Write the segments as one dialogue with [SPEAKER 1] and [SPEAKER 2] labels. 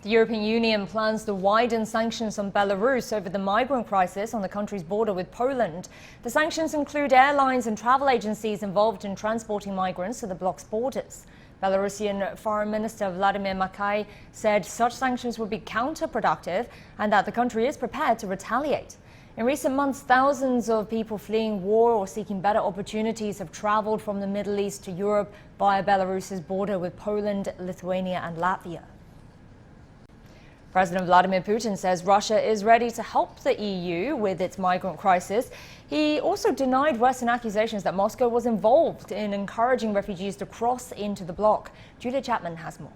[SPEAKER 1] The European Union plans to widen sanctions on Belarus over the migrant crisis on the country's border with Poland. The sanctions include airlines and travel agencies involved in transporting migrants to the bloc's borders. Belarusian Foreign Minister Vladimir Makei said such sanctions would be counterproductive and that the country is prepared to retaliate. In recent months, thousands of people fleeing war or seeking better opportunities have traveled from the Middle East to Europe via Belarus's border with Poland, Lithuania and Latvia. President Vladimir Putin says Russia is ready to help the EU with its migrant crisis. He also denied Western accusations that Moscow was involved in encouraging refugees to cross into the bloc. Julia Chapman has more.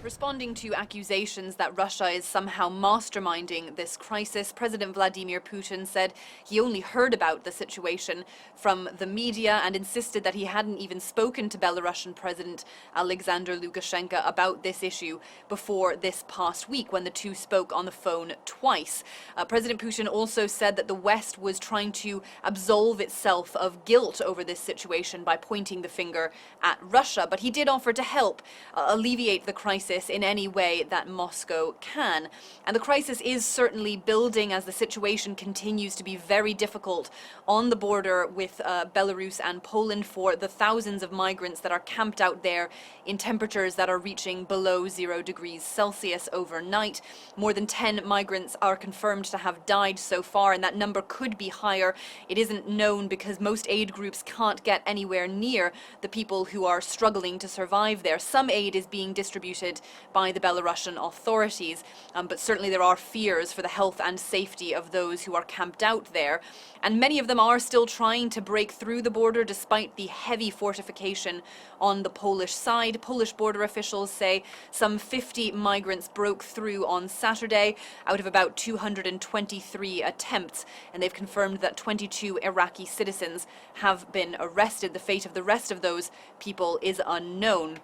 [SPEAKER 2] Responding to accusations that Russia is somehow masterminding this crisis, President Vladimir Putin said he only heard about the situation from the media and insisted that he hadn't even spoken to Belarusian President Alexander Lukashenko about this issue before this past week when the two spoke on the phone twice. President Putin also said that the West was trying to absolve itself of guilt over this situation by pointing the finger at Russia, but he did offer to help alleviate the crisis in any way that Moscow can. And the crisis is certainly building as the situation continues to be very difficult on the border with Belarus and Poland for the thousands of migrants that are camped out there in temperatures that are reaching below 0 degrees Celsius overnight. More than 10 migrants are confirmed to have died so far, and that number could be higher. It isn't known because most aid groups can't get anywhere near the people who are struggling to survive there. Some aid is being distributed by the Belarusian authorities, but certainly there are fears for the health and safety of those who are camped out there. And many of them are still trying to break through the border despite the heavy fortification on the Polish side. Polish border officials say some 50 migrants broke through on Saturday out of about 223 attempts, and they've confirmed that 22 Iraqi citizens have been arrested. The fate of the rest of those people is unknown.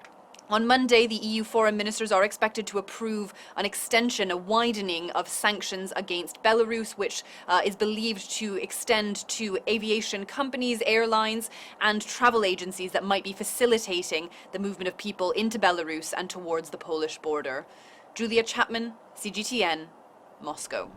[SPEAKER 2] On Monday, the EU foreign ministers are expected to approve an extension, a widening of sanctions against Belarus, which is believed to extend to aviation companies, airlines and travel agencies that might be facilitating the movement of people into Belarus and towards the Polish border. Julia Chapman, CGTN, Moscow.